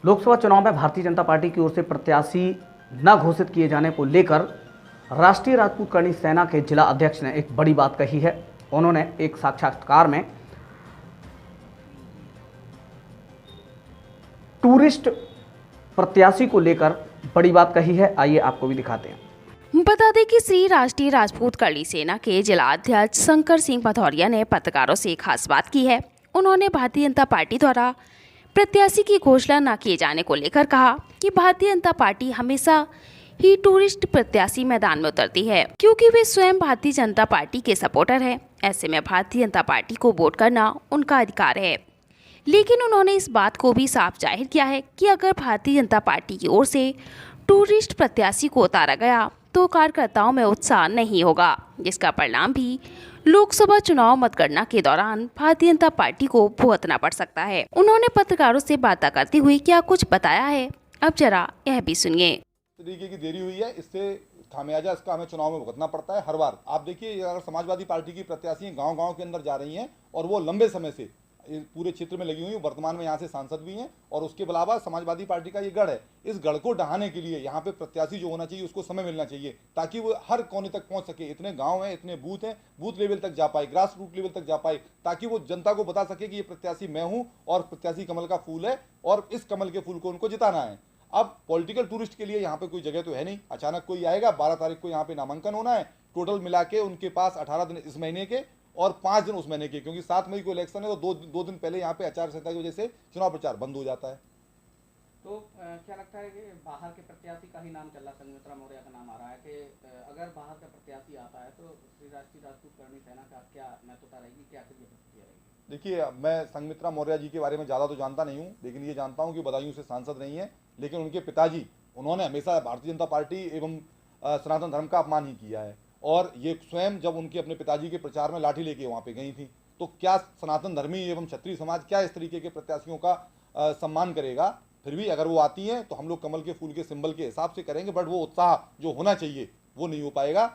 लोकसभा चुनाव में भारतीय जनता पार्टी की ओर से प्रत्याशी न घोषित किए जाने को लेकर राष्ट्रीय राजपूत करणी सेना के जिला अध्यक्ष ने एक बड़ी बात कही है। उन्होंने एक साक्षात्कार में टूरिस्ट प्रत्याशी को लेकर बड़ी बात कही है। आइए आपको भी दिखाते हैं। बता दें कि श्री राष्ट्रीय राजपूत करणी सेना के जिला अध्यक्ष शंकर सिंह भदौरिया ने पत्रकारों से खास बात की है। उन्होंने भारतीय जनता पार्टी द्वारा प्रत्याशी की घोषणा न किए जाने को लेकर कहा कि भारतीय जनता पार्टी हमेशा ही टूरिस्ट प्रत्याशी मैदान में उतरती है, क्योंकि वे स्वयं भारतीय जनता पार्टी के सपोर्टर हैं। ऐसे में भारतीय जनता पार्टी को वोट करना उनका अधिकार है। लेकिन उन्होंने इस बात को भी साफ जाहिर किया है कि अगर भारतीय जनता पार्टी की ओर से टूरिस्ट प्रत्याशी को उतारा गया तो कार्यकर्ताओं में उत्साह नहीं होगा, जिसका परिणाम भी लोकसभा चुनाव मतगणना के दौरान भारतीय जनता पार्टी को भुगतना पड़ सकता है। उन्होंने पत्रकारों से बातें करते हुए क्या कुछ बताया है, अब जरा यह भी सुनिए। तरीके की देरी हुई है, इससे खामियाजा इसका हमें चुनाव में भुगतना पड़ता है हर बार। आप देखिए, अगर समाजवादी पार्टी की प्रत्याशी गांव-गांव के अंदर जा रही हैं और वो लंबे समय से पूरे क्षेत्र में लगी हुई हैं, वर्तमान में यहाँ से सांसद भी हैं, और उसके अलावा समाजवादी पार्टी का ये गढ़ है। इस गढ़ को ढहाने के लिए यहाँ पे प्रत्याशी जो होना चाहिए उसको समय मिलना चाहिए, ताकि वो हर कोने तक पहुँच सके। इतने गाँव हैं, इतने बूथ हैं, बूथ लेवल तक जा पाए, ग्रास रूट लेवल तक जा पाए, ताकि वो जनता को बता सके कि ये प्रत्याशी मैं हूँ और प्रत्याशी कमल का फूल है और इस कमल के फूल को उनको जिताना है। अब पॉलिटिकल टूरिस्ट के लिए यहाँ पे कोई जगह तो है नहीं, अचानक कोई आएगा। 12 तारीख को यहाँ पे नामांकन होना है। टोटल मिला के उनके पास 18 दिन इस महीने के और 5 दिन उस महीने के, क्योंकि 7 मई को इलेक्शन है, तो दो दिन पहले यहाँ पे आचार संहिता की वजह से चुनाव प्रचार बंद हो जाता है। तो क्या लगता है कि बाहर के प्रत्याशी का ही नाम चल रहा है, संघमित्रा मौर्य का नाम आ रहा है कि अगर बाहर का प्रत्याशी आता है तो श्री राष्ट्रीय राजपूत करणी सेना का क्या महत्वता रहेगी, क्या प्रतिक्रिया रहेगी? देखिए, मैं संघमित्रा मौर्य जी के बारे में ज़्यादा तो जानता नहीं हूँ, लेकिन ये जानता हूँ कि बदायूं से सांसद नहीं है, लेकिन उनके पिताजी, उन्होंने हमेशा भारतीय जनता पार्टी एवं सनातन धर्म का अपमान ही किया है। और ये स्वयं जब उनके अपने पिताजी के प्रचार में लाठी लेके वहाँ पे गई थी, तो क्या सनातन धर्मी एवं क्षत्रिय समाज क्या इस तरीके के प्रत्याशियों का सम्मान करेगा? फिर भी अगर वो आती हैं तो हम लोग कमल के फूल के सिंबल के हिसाब से करेंगे, बट वो उत्साह जो होना चाहिए वो नहीं हो पाएगा।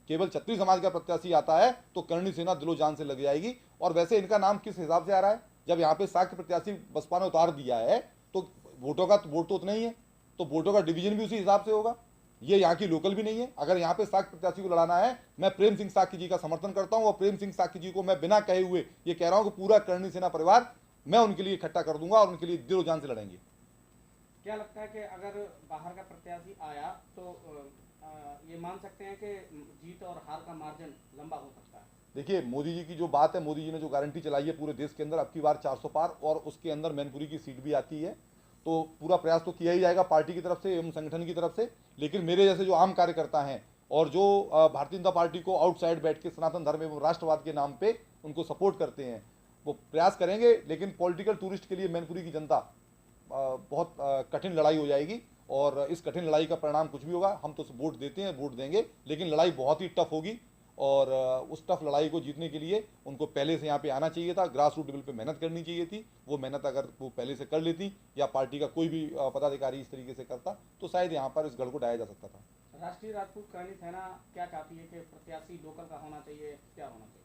केवल क्षत्रिय समाज का प्रत्याशी आता है तो करणी सेना दिलो जान से लग जाएगी। और वैसे इनका नाम किस हिसाब से आ रहा है? जब यहाँ पे शाक्य प्रत्याशी बसपा ने उतार दिया है तो वोटों का वोट तो उतना ही है, तो वोटों का डिवीजन भी उसी हिसाब से होगा। ये यहाँ की लोकल भी नहीं है। अगर यहाँ पे शाक्य प्रत्याशी को लड़ाना है, मैं प्रेम सिंह शाक्य जी का समर्थन करता हूँ और प्रेम सिंह शाक्य जी को मैं बिना कहे हुए ये कह रहा हूँ कि पूरा करणी सेना परिवार मैं उनके लिए इकट्ठा कर दूंगा और उनके लिए दिलो जान से लड़ेंगे। क्या लगता है कि अगर बाहर का प्रत्याशी आया तो ये मान सकते हैं कि जीत और हार का मार्जिन लंबा हो सकता है? देखिए, मोदी जी की जो बात है, मोदी जी ने जो गारंटी चलाई है पूरे देश के अंदर, अब की बार 400 पार, और उसके अंदर मैनपुरी की सीट भी आती है, तो पूरा प्रयास तो किया ही जाएगा पार्टी की तरफ से एवं संगठन की तरफ से। लेकिन मेरे जैसे जो आम कार्यकर्ता हैं और जो भारतीय जनता पार्टी को आउटसाइड बैठ के सनातन धर्म एवं राष्ट्रवाद के नाम पे उनको सपोर्ट करते हैं, वो प्रयास करेंगे। लेकिन पॉलिटिकल टूरिस्ट के लिए मैनपुरी की जनता बहुत कठिन लड़ाई हो जाएगी, और इस कठिन लड़ाई का परिणाम कुछ भी होगा। हम तो वोट देते हैं, वोट देंगे, लेकिन लड़ाई बहुत ही टफ होगी, और उस टफ लड़ाई को जीतने के लिए उनको पहले से यहाँ पे आना चाहिए था, ग्रास रूट लेवल पे मेहनत करनी चाहिए थी। वो मेहनत अगर वो पहले से कर लेती या पार्टी का कोई भी पदाधिकारी इस तरीके से करता तो शायद यहाँ पर इस गढ़ को ढाया जा सकता था। राष्ट्रीय राजपूत करणी सेना क्या चाहती है कि प्रत्याशी लोकल का होना चाहिए, क्या होना चाहिए?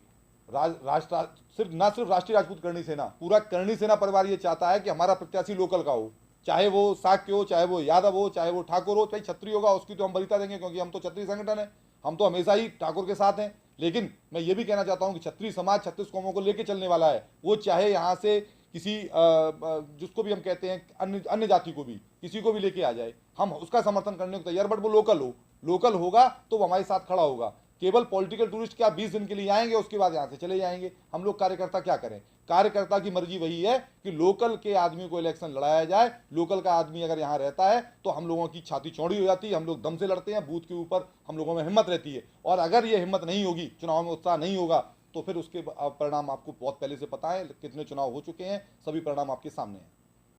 सिर्फ राष्ट्रीय राजपूत करणी सेना, पूरा करणी सेना परिवार ये चाहता है कि हमारा प्रत्याशी लोकल का हो, चाहे वो शाक्य हो, चाहे वो यादव हो, चाहे वो ठाकुर हो, चाहे क्षत्रिय होगा, उसकी तो हम वरीयता देंगे, क्योंकि हम तो क्षत्रिय संगठन है, हम तो हमेशा ही ठाकुर के साथ हैं। लेकिन मैं ये भी कहना चाहता हूं कि क्षत्रिय समाज 36 कौमों को लेकर चलने वाला है। वो चाहे यहाँ से किसी जिसको भी हम कहते हैं अन्य जाति को भी, किसी को भी लेके आ जाए, हम उसका समर्थन करने को तैयार, बट वो लोकल होगा तो वो हमारे साथ खड़ा होगा। केवल पॉलिटिकल टूरिस्ट क्या 20 दिन के लिए आएंगे, उसके बाद यहाँ से चले जाएंगे? हम लोग कार्यकर्ता क्या करें? कार्यकर्ता की मर्जी वही है कि लोकल के आदमी को इलेक्शन लड़ाया जाए। लोकल का आदमी अगर यहाँ रहता है तो हम लोगों की छाती चौड़ी हो जाती है, हम लोग दम से लड़ते हैं, बूथ के ऊपर हम लोगों में हिम्मत रहती है। और अगर ये हिम्मत नहीं होगी, चुनाव में उत्साह नहीं होगा, तो फिर उसके परिणाम आपको बहुत पहले से पता है। कितने चुनाव हो चुके हैं, सभी परिणाम आपके सामने हैं।